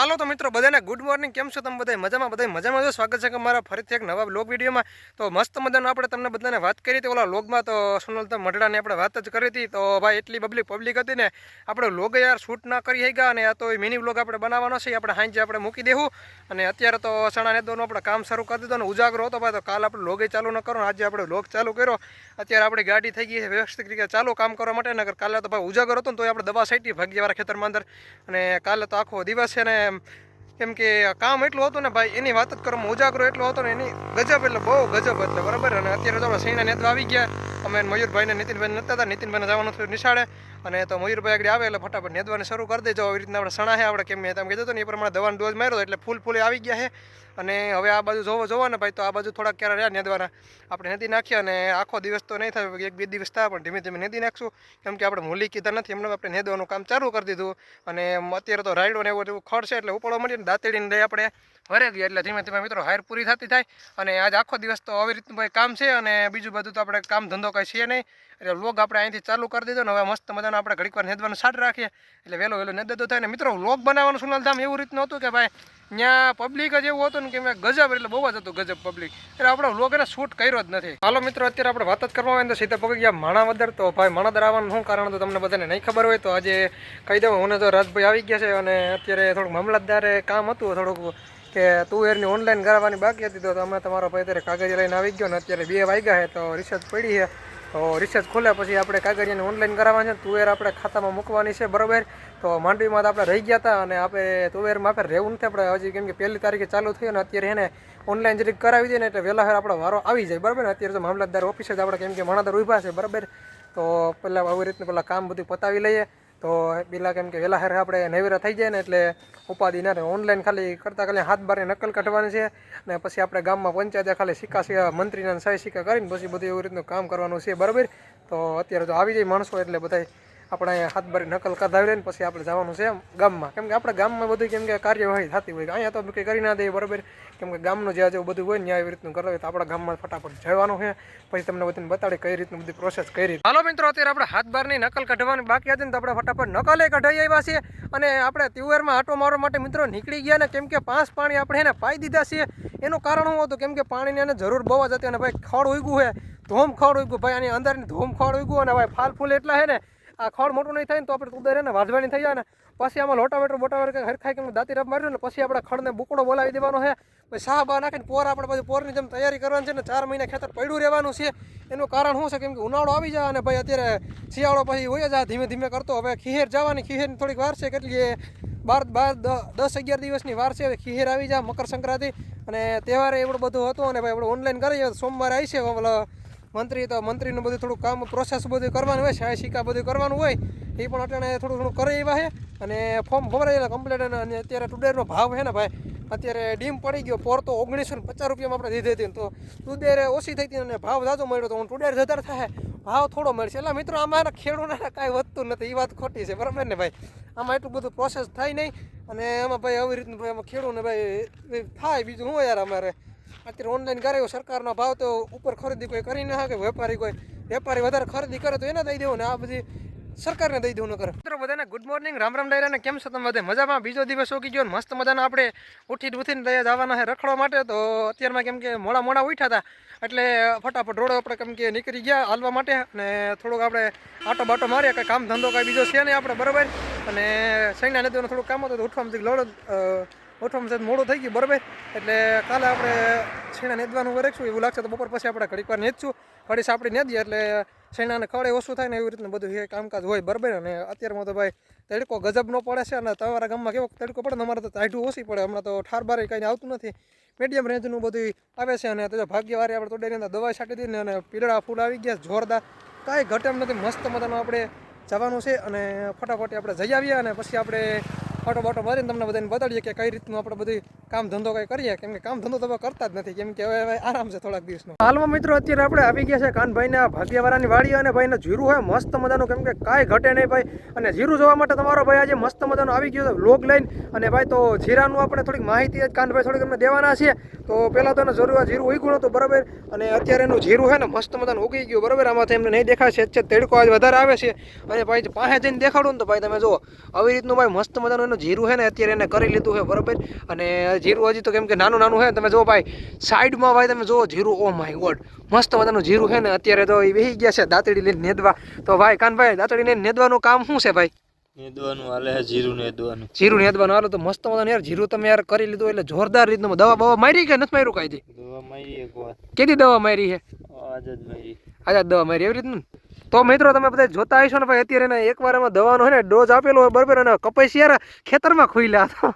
હાલો તો મિત્રો બધાને ગુડ મોર્નિંગ. કેમ છો તમે? બધા મજામાં છો. સ્વાગત છે મારા ફરીથી એક નવા બ્લોગ વિડીયોમાં. તો મસ્ત મજાનો આપણે તમને બધાને વાત કરી હતી ઓલા વ્લોગમાં. તો સોનલતા મઢડાની આપણે વાત જ કરી હતી. તો ભાઈ એટલી પબ્લિક હતી ને આપણે વ્લોગ યાર શૂટ ના કરી ગયા. અને આ તો મિની વ્લોગ આપણે બનાવવાનો છે. આપણે સાંજે આપણે મૂકી દેવું. અને અત્યારે તો સણા નેદોનું આપણે કામ શરૂ કરી દીધું. અને ઉજાગરો હતો ભાઈ. તો કાલ આપણે વ્લોગ ચાલુ ન કરો. આજે આપણે વ્લોગ ચાલુ કર્યો. અત્યારે આપણી ગાડી થઈ ગઈ છે વ્યવસ્થિત રીતે ચાલુ કામ કરવા માટે. નગર કાલે તો ભાઈ ઉજાગર હતો ને તો આપણે દવા છાંટી ભાગ્યવાળા ખેતરમાં અંદર. અને કાલે તો આખો દિવસ છે ને કેમ કે કામ એટલું હતું ને ભાઈ એની વાત જ કરવામાં ઉજાગરો એટલો હતો ને એની ગજબ એટલે બહુ ગજબ એટલે બરાબર. અને અત્યારે તો આપણે સૈણા નેદવા આવી ગયા. અમે મયુરભાઈને નીતિનભાઈ નહોતા હતા. નીતિનભાઈને જવાનું થયું નિશાળે. અને તો મયુરભાઈ આગળ આવે એટલે ફટાફટ નેદવાની શરૂ કરી દેજો. આવી રીતના આપણે સણા છે આપણે કેમ તમે કીધું હતું ને એ પ્રમાણે દવાનો ડોઝ માર્યો એટલે ફૂલ આવી ગયા છે. અને હવે આ બાજુ જોવો ને ભાઈ. તો આ બાજુ થોડાક ક્યારે રહ્યા નેદવાના આપણે નેદી નાખીએ. અને આખો દિવસ તો નહીં થાય, 1-2 દિવસ થાય પણ ધીમે ધીમે નેદી નાખશું. કેમ કે આપણે મૂલી કીધા નથી એમને આપણે નેદવાનું કામ ચાલુ કરી દીધું. અને અત્યારે તો રાયડો ને એવું ખડ છે એટલે ઉપાડવા માંડીએ ને દાંતેડીને લઈ આપણે વરે ગયા. એટલે ધીમે ધીમે મિત્રો હાયર પૂરી થતી થાય. અને આજ આખો દિવસ તો આવી રીતનું ભાઈ કામ છે. અને બીજું બધું તો આપણે કામ ધંધો કંઈ છે નહીં. એટલે વ્લોગ આપણે અહીંથી ચાલુ કરી દીધો ને હવે મસ્ત મજાનો આપણે ઘડીક વાર નેદવાનું સ્ટાર્ટ રાખીએ. એટલે વહેલો નેદતો થાય ને મિત્રો. વ્લોગ બનાવવાનું સુનલધામ એવું રીતનું હતું કે ભાઈ ત્યાં પબ્લિક જ એવું હતું ને કે મેં ગજબ એટલે બહુ જ હતું ગજબ પબ્લિક. એટલે આપણે વ્લોગ એને શૂટ કર્યો જ નથી. હાલો મિત્રો અત્યારે આપણે વાત જ કરવા હોય તો સીધા પગી ગયા માણાવદર. તો ભાઈ માણાવદર આવવાનું શું કારણ તો તમને બધાને નહીં ખબર હોય તો આજે કહી દઉં. હું તો રાજભાઈ આવી ગયા છે. અને અત્યારે થોડુંક મામલતદારે કામ હતું થોડુંક કે તુવેરની ઓનલાઈન કરાવવાની બાકી હતી. તો અમે તમારો ભાઈ અત્યારે કાગળિયા લઈને આવી ગયો. ને અત્યારે 2 વાગ્યા છે તો રિસર્ચ પડી છે. તો રિસર્ચ ખોલ્યા પછી આપણે કાગળિયાને ઓનલાઈન કરાવવાની છે. તુવેર આપણે ખાતામાં મૂકવાની છે બરાબર. તો માંડવીમાં તો આપણે રહી ગયા હતા. અને આપણે તુવેરમાં આપણે રહેવું નથી આપણે હજી કેમ કે 1 તારીખે ચાલુ થયું ને અત્યારે એને ઓનલાઈન જરીક કરાવી દઈએ ને એટલે વહેલા આપણે વારો આવી જાય બરાબર ને. અત્યારે તો મામલતદાર ઓફિસે જ આપણે કેમ કે માણાદર ઊભા છે બરાબર. તો પહેલાં આવી રીતનું પહેલાં કામ બધું પતાવી લઈએ. તો પેલા કેમ કે વહેલા આપણે નવેરા થઈ જાય ને એટલે ઉપાધિ ના રહે. ઓનલાઈન ખાલી કરતાં ખાલી હાથ બારે નકલ કાઢવાની છે. અને પછી આપણે ગામમાં પંચાયતે ખાલી સિક્કા મંત્રીના સહી સિક્કા કરીને પછી બધું એવી રીતનું કામ કરવાનું છે બરાબર. તો અત્યારે તો આવી જાય માણસો એટલે બધા આપણે અહીંયા હાથ બારી નકલ કઢાવી લઈને પછી આપણે જવાનું છે ગામમાં. કેમ કે આપણે ગામમાં બધું કેમ કે કાર્યવાહી થતી હોય અહીંયા તો કંઈ કરી ના દઈએ બરાબર. કેમ કે ગામનું જે જેવું બધું હોય ને એવી રીતનું કરવું હોય તો આપણા ગામમાં ફટાફટ જવાનું છે. પછી તમને બધાને બતાડે કઈ રીતનું બધી પ્રોસેસ કરી. હાલો મિત્રો અત્યારે આપણે હાથ બારની નકલ કાઢવાની બાકી હતી ને તો આપણે ફટાફટ નકલે કઢાઈ આવ્યા છીએ. અને આપણે તુવેરમાં આટો મારવા માટે મિત્રો નીકળી ગયા ને કેમ કે 5 પાણી આપણે એને પાઈ દીધા છે. એનું કારણ શું હતું કેમ કે પાણીની એને જરૂર બહુ જ હતી. અને ભાઈ ખડ ઉગ્યું છે ધોમ ખડ ઉગ્યું ભાઈ આની અંદરની ધોમ ખડ ઉગ્યું. અને ભાઈ ફૂલ એટલા છે ને આ ખડ મોટું નહીં થાય ને તો આપણે તુદર એને વાજવાની થઈ જાય ને પછી આમાં લોટાવેટર કંઈ હરખાઈ કેમ દાંતી રબ માર્યું ને પછી આપણે ખડને બુકડો બોલાવી દેવાનો છે. પછી સાહ બા નાખીને પોર આપણે પછી પોરની જેમ તૈયારી કરવાની છે ને 4 મહિના ખેતર પડ્યું રહેવાનું છે. એનું કારણ શું છે કેમ કે ઉનાળો આવી જાય અને ભાઈ અત્યારે શિયાળો પછી હોય જાય ધીમે ધીમે કરતો. હવે ખીહેર જવાની ખીહેરની થોડીક વાર છે કેટલી 10-11 દિવસની વાર છે. હવે ખીહેર આવી જાય મકર સંક્રાંતિ અને તહેવારે એવડું બધું હતું. અને ભાઈ આપણે ઓનલાઈન કરીએ સોમવારે આવી છે મંત્રીનું બધું થોડું કામ પ્રોસેસ બધું કરવાનું હોય સહી સિક્કા બધું કરવાનું હોય એ પણ અટાણે થોડું કરી એવા છે. અને ફોર્મ ભરાયેલા કમ્પ્લીટ. અને અત્યારે તુડેરનો ભાવ છે ને ભાઈ અત્યારે ડીમ પડી ગયો. પોર તો 1950 રૂપિયામાં આપણે દીધી હતી તો તુડેર ઓછી થઈ હતી અને ભાવ જાજો મળ્યો તો હું તુડેર જતર થાય ભાવ થોડો મળશે. એટલે મિત્રો આમાં ખેડૂતોને કાંઈ વધતું નથી એ વાત ખોટી છે બરાબર ને ભાઈ. આમાં એટલું બધું પ્રોસેસ થાય નહીં. અને એમાં ભાઈ આવી રીતનું ભાઈ આમાં ખેડૂતને ભાઈ થાય બીજું શું યાર. અમારે અત્યારે ઓનલાઈન કરાવ્યો સરકારનો ભાવ તો ઉપર ખરીદી કોઈ કરી ના શકે. વેપારી વધારે ખરીદી કરે તો એને દઈ દેવું ને આ બધી સરકારને દઈ દેવું ન કરે. મિત્રો બધાને ગુડ મોર્નિંગ રામ ડાયરાને કેમ છો તમે બધા મજામાં? બીજો દિવસ ઉગી ગયો મસ્ત મજાના આપણે ઉઠીને જવાના છે રખડવા માટે. તો અત્યારમાં કેમ કે મોડા ઉઠ્યા હતા એટલે ફટાફટ રોડ આપણે કેમ કે નીકળી ગયા હાલવા માટે. અને થોડુંક આપણે આટો બાટો મારીએ કંઈ કામ ધંધો કાંઈ બીજો છે નહીં આપણે બરાબર. અને સૈના નદીનું થોડુંક કામ હતું ઉઠવામાં મોડું થઈ ગયું બરાબર. એટલે કાલે આપણે છેણા નેદવાનું વરેકશું એવું લાગશે તો બપોર પછી આપણે ઘડીક વાર નેદશું. ઘડી સાપડી નેદીએ એટલે છેણાને ખડે ઓછું થાય ને એવી રીતનું બધું કામકાજ હોય બરાબર. અને અત્યારમાં તો ભાઈ તડકો ગજબ ન પડે છે. અને તમારા ગામમાં કેવો તડકો પડે ને અમારે તો ટાઢું ઓછી પડે. હમણાં તો ઠાર બારે કંઈ આવતું નથી મીડિયમ રેન્જનું બધું આવે છે. અને તો ભાગ્યવારી આપણે તોડેની અંદર દવા છાંટી દીધી અને પીળા ફૂલ આવી ગયા જોરદાર કાંઈ ઘટે એમ નથી. મસ્ત મજાનું આપણે જવાનું છે અને ફટાફટ આપણે જઈ આવીએ. અને પછી આપણે બાટો મારીને તમને બધાને બતાડીએ કે કઈ રીતનું આપણે બધું કામ ધંધો કંઈ કરીએ. કેમ કે કામ ધંધો તમે કરતા જ નથી કેમ કે હવે આરામ છે થોડાક દિવસનો. હાલમાં મિત્રો અત્યારે આપણે આવી ગયા છે કાનભાઈના ભાગ્યવાળાની વાડી. અને ભાઈને જીરું હોય મસ્ત મજાનું કેમ કે કાંઈ ઘટે નહીં ભાઈ. અને જીરું જોવા માટે તમારો ભાઈ આજે મસ્ત મજાનો આવી ગયો છે વ્લોગ લઈને. અને ભાઈ તો જીરાનું આપણે થોડીક માહિતી જ કાનભાઈ થોડીક અમને દેવાના છે. તો પહેલાં તો એને જરૂર જીરું ઉગ્યું હતું બરાબર. અને અત્યારે એનું જીરું છે ને મસ્ત મજાનું ઉગી ગયું બરાબર. આમાંથી એમને નહીં દેખાય છે તડકો આજ વધારે આવે છે. અને ભાઈ પાસે જઈને દેખાડું ને તો ભાઈ તમે જુઓ આવી રીતનું ભાઈ મસ્ત મજાનું મજાનું જીરું છે ને અત્યારે એને કરી લીધું છે બરાબર. અને જીરું હજી તો કેમ કે નાનું નાનું છે તમે જો ભાઈ સાઈડમાં ભાઈ તમે જો જીરું ઓ માય ગોડ મસ્ત મજાનું જીરું છે ને અત્યારે તો એ વહી ગયા છે દાંતડી લઈને નેદવા. તો ભાઈ કાનભાઈ દાંતડી લઈને નેદવાનું કામ શું છે ભાઈ? નેદવાનું હાલે છે, જીરું નેદવાનું. જીરું નેદવાનું હાલો તો મસ્ત મજાનું યાર જીરું તમે યાર કરી લીધું એટલે જોરદાર રીતનું. દવા બવા મારી કે નથી માર્યું કાંઈ? દવા મારી એક વાર. કેદી દવા મારી છે? આજ જ મારી. આજે દવા મારી એવી રીતનું. તો મિત્રો તમે બધા જોતા હશો ને ભાઈ અત્યારે એને એકવાર એમાં દવાનો છે ને ડોઝ આપેલો હોય બરાબર. અને કપાઈ યાર ખેતરમાં ખુલ્યા હતો.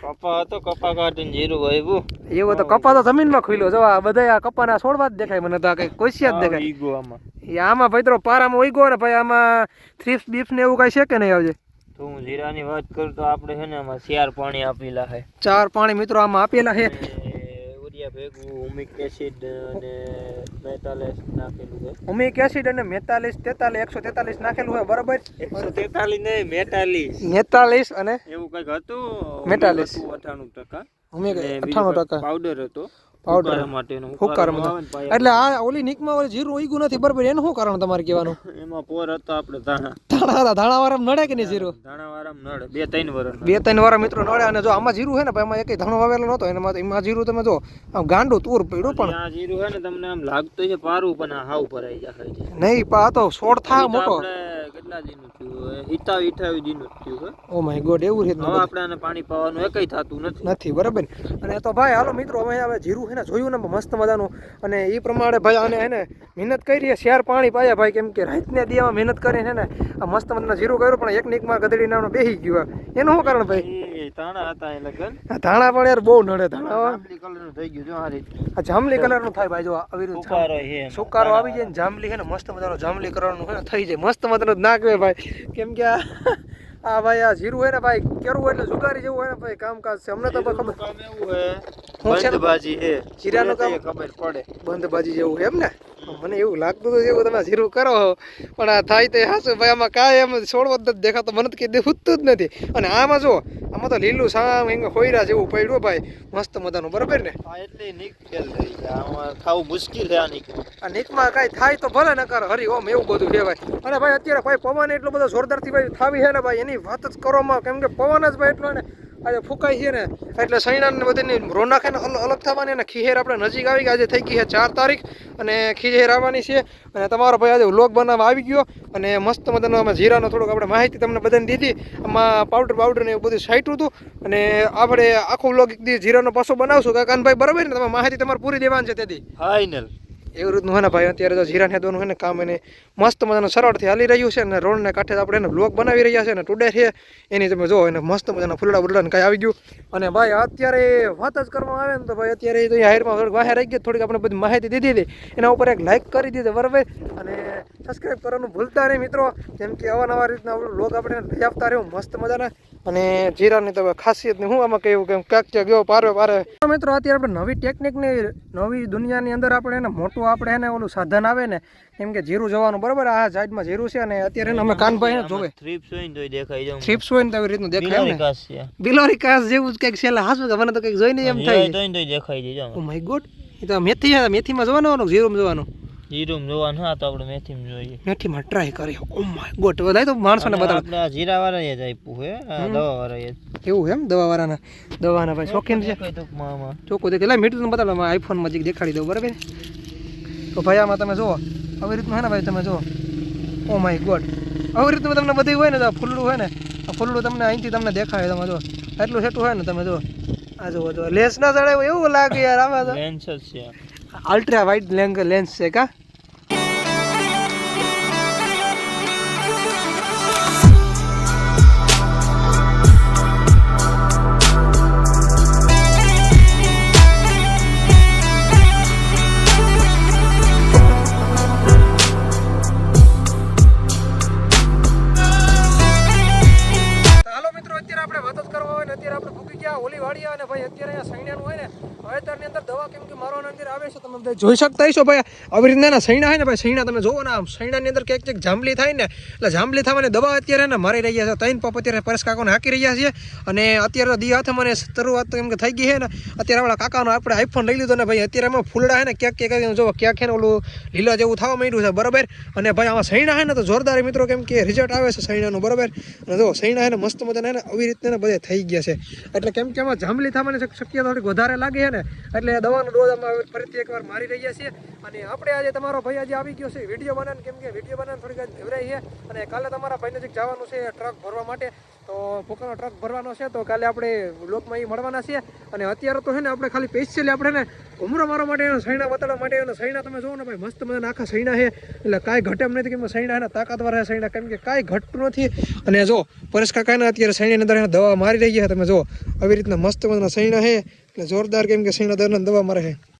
કપા હતો, કપા કાઢીને જીરું વાવ્યું. એવો તો કપા તો જમીનમાં ખુલ્યો જો આ બધા આ કપાના છોડવા જ દેખાય મને તો. આ કઈ કોશિયા જ દેખાય. ઈગો આમાં. આમાં ભાઈ તો પારામાં ઉઈગો ને ભાઈ આમાં થ્રીપ્સ બીપ્સ ને એવું કઈ છે કે નહીં આવજે? તો હું જીરાની વાત કરું તો આપણે છે ને આમાં 4 પાણી આપેલા છે. 4 પાણી મિત્રો આમાં આપેલા છે. યુરિયા ભેગું હુમિક એસિડ અને 43 નાખેલું છે. હુમિક એસિડ અને 143 નાખેલું છે બરાબર. 143 નહીં 42. 43 અને એવું કઈક હતું. 42 98%. હુમિક 98% પાવડર હતો. પાવડર માટેનું હુકારમાં. એટલે આ ઓલી નીકમાં ઓલી જીરું ઉઈગું નથી બરાબર. એનું શું કારણ તમારે કહેવાનું? એમાં પોર હતો આપણે ધાણા. ધાણા વાળા નડે કે નહીં જીરું? ધાણા વાળા નડે 2-3 વર્ષ. 2-3 વાળા મિત્રો નડે. અને જો આમાં જીરું છે ને ભાઈ એમાં એક ધાણો વાવેલો નહોતો એમાં જીરું તમે જો આમ ગાંડું તૂર પડ્યું. પણ આ જીરું છે ને તમને આમ લાગતું છે પારું પણ આ હાવ ભરાઈ જાય છે. નહીં પા તો છોડ થા મોટો. કેટલા દિનનું થયું? 27 દિનનું થયું છે. ઓ માય ગોડ એવું છે. હવે આપણે આને પાણી પાવાનું એકઈ થતું નથી બરાબર. અને તો ભાઈ હાલો મિત્રો હવે જીરું છે ને જોયું ને મસ્ત મજાનું. અને એ પ્રમાણે ભાઈ આને એને મહેનત કરી 4 પાણી પાયા ભાઈ. કેમ કે રાતને દીવામાં મહેનત કરીને ને આ મસ્ત મજાના જીરું કર્યું. પણ એક નીકમાં ગધડી નાનો બેસી ગયો. એનું શું કારણ ભાઈ? ધાણા હતા એ લગન. ધાણા પણ યાર બહુ નડે. ધાણા જાંબલી કલરનું થઈ ગયું જો આ રીતે. આ જાંબલી કલરનું થાય ભાઈ. જો આવી રીતે સુકારો છે. સુકારો આવી જાય ને જાંબલી છે ને મસ્ત મજાનો જાંબલી કલરનું છે ને થઈ જાય. મસ્ત મજાનું નાક વે ભાઈ. કેમ કે આ ભાઈ આ જીરું હોય ને ભાઈ કેરું એટલે જુગારી જેવું હોય ને ભાઈ કામકાજ છે. અમને તો ખબર કામ એવું છે બંધબાજી છે. જીરાનું કામ ખબર પડે બંધબાજી જેવું એમ ને. મને એવું લાગતું હતું એવું તમે જીરું કરો પણ આ થાય તો હાસું ભાઈ આમાં કાંઈ એમ છોડવો જ દેખાતો મને તો કીધું ખૂટતું જ નથી. અને આમાં જો આમાં તો લીલું સામ એમ હોયરા જેવું પડ્યું ભાઈ મસ્ત મજાનું બરાબર ને. એટલે નીક ફેલ થઈ જાય. આમાં ખાવું મુશ્કેલ છે આ નીક. આ નીકમાં કાંઈ થાય તો ભલે ન કર હરી ઓમ એવું બધું કહેવાય. અને ભાઈ અત્યારે ભાઈ પવન એટલો બધો જોરદારથી ભાઈ થાવી છે ને ભાઈ એની વાત જ કરવામાં. કેમ કે પવન જ ભાઈ એટલો ને આજે ફૂંકાય છે ને એટલે સૈણાને બધાની રોનક એને અલગ થવાની. અને ખીહેર આપણે નજીક આવી ગયા. આજે થઈ ગઈ છે 4 તારીખ અને ખીહેર આવવાની છે. અને તમારો ભાઈ આજે વ્લોગ બનાવવા આવી ગયો. અને મસ્ત મજાનો આમાં જીરાનો થોડુંક આપણે માહિતી તમને બધાને દીધી. આમાં પાવડર ને એવું બધું સાઈટું હતું. અને આપણે આખો વ્લોગ એક દી જીરાનો પાછો બનાવશું કાકાનભાઈ બરાબર ને? તમે માહિતી તમારે પૂરી દેવાની છે તેથી ફાઇનલ એવી રીતનું હોય ને ભાઈ. અત્યારે તો જીરા નેદવાનું હોય ને કામ એને મસ્ત મજાનું સરળથી હાલી રહ્યું છે. અને રોડને કાંઠે આપણે એને બ્લોગ બનાવી રહ્યા છે. અને ટુડે છે એની તમે જો એને મસ્ત મજાના ફૂલડા બુલડાને કાંઈ આવી ગયું. અને ભાઈ અત્યારે વાત જ કરવામાં આવે ને તો ભાઈ અત્યારે તો હાયરમાં થોડીક બહાર આવી ગઈ. થોડીક આપણે બધી માહિતી દીધી હતી એના ઉપર એક લાઇક કરી દીધી બરાબર. અને સબસ્ક્રાઈબ કરવાનું ભૂલતા નહીં મિત્રો. જેમ કે અવાનવા રીતના બ્લોગ આપણે લઈ આપતા રહ્યું મસ્ત મજાના. અને જીરાની તો ખાસિયતની હું આમાં કહ્યું કે ક્યાંક ગયો પારે મિત્રો. અત્યારે આપણે નવી ટેકનિકની નવી દુનિયાની અંદર આપણે એને મોટું આપણે એને ઓલું સાધન આવે ને કેમ કે જીરું જવાનું બરાબર. આ સાઈડમાં જીરું છે અને અત્યારે અમે કાનભાઈ જોવે થ્રીપ્સ હોય ને તો દેખાઈ જાય. થ્રીપ્સ હોય ને તો આવી રીતનું દેખાય ને. બિલોરી કાસ જેવું જ કંઈક છેલ્લા હાસું કે મને તો કંઈક જોઈને એમ થાય તો દેખાઈ જાય. Oh my God. એ તો મેથીમાં જોવાનું જીરુંમાં જોવાનું. જીરું જોવાનું હા તો આપણે મેથીમાં જોઈએ. મેથીમાં ટ્રાય કરીએ. ઓ માય ગોડ બધા તો માણસોને બતાવે. આપણે જીરા વાળા જ આપ્યું છે દવા વાળા એવું એમ દવાવાળાના ભાઈ શોખીન છે. ચોખ્ખું દેખે એટલે મીઠું બતાવો આઈફોનમાં જે દેખાડી દઉં બરાબર. તો ભાઈ આમાં તમે જુઓ આવી રીતનું હે ને ભાઈ તમે જુઓ. ઓ માય ગોડ આવી રીતનું તમને બધું હોય ને ફૂલડું હોય ને આ ફૂલડું તમને અહીંથી તમને દેખાય. તમે જો એટલું સેટું હોય ને તમે જો આ જુઓ લેન્સ ના ચડાય એવું લાગે યાર. આમાં તો લેન્સ જ છે અલ્ટ્રા વાઇડ લેન્સ છે કા. હાલો મિત્રો અત્યારે આપણે વાત જ કરવા હોય ને અત્યારે આપણે પૂકી ગયા ઓલી વાડીયા અને ભાઈ અત્યારે અહીંયા સૈણાનું હોય ને વાવેતરની અંદર દવા કેમ કે મારવાની અંદર આવે છે તમે બધા જોઈ શકતા હશો ભાઈ આવી રીતના સૈણા હોય ને ભાઈ સૈણા તમે જોવો ને આમ સૈણાની અંદર ક્યાંક જાંબલી થાય ને એટલે જાંબલી થવાની દવા અત્યારે ને મારી રહ્યા છે 3 પંપ અત્યારે પરેશ કાકાને હાકી રહ્યા છે અને અત્યારે દી હાથે મને શરૂઆત તો એમ કે થઈ ગઈ છે ને અત્યારે આપણા કાકાનો આપણે આઈફોન લઈ લીધો ને ભાઈ અત્યારે એમાં ફૂલડા છે ને ક્યાંક જો ક્યાંક છે ને ઓલું લીલા જેવું થવા માંડ્યું છે બરાબર અને ભાઈ આમાં સૈણા છે ને તો જોરદાર મિત્રો કેમ કે રિઝલ્ટ આવે છે સૈણાનું બરાબર અને જો સૈણા છે ને મસ્ત મજાના ને આવી રીતના બધા થઈ ગયા છે એટલે કેમ કે આમાં જાંબલી થવાની શક્યતા થોડીક વધારે લાગે છે ને એટલે દવાનો ડોઝ અમે ફરીથી એકવાર મારી રહ્યા છીએ અને આપણે આજે તમારો ભાઈ આજે આવી ગયો છે વિડીયો બનાવીને કેમ કે વિડીયો બનાવીને થોડીક આજ ઘેરાઈ છે અને કાલે તમારા ભાઈ નજીક જવાનું છે ટ્રક ભરવા માટે તો પોતાનો ટ્રક ભરવાનો છે તો કાલે આપણે લોકમાં એ મળવાના છીએ અને અત્યારે તો છે ને આપણે ખાલી સ્પેશિયલી આપણે ને ઘુમરો મારવા માટે સૈણા બતાડવા માટે અને સૈણા તમે જોવો ને ભાઈ મસ્ત મજાના આખા સૈણા છે એટલે કાંઈ ઘટે એમ નથી કે સૈણા છે તાકાતવાર છે સૈણા કેમ કે કાંઈ ઘટતું નથી અને જો પરેશ કાકાને અત્યારે સૈણાની અંદર દવા મારી રહી છે તમે જો આવી રીતના મસ્ત મજાના સૈણા છે એટલે જોરદાર કેમ કે સૈણા દરના દવા મારે છે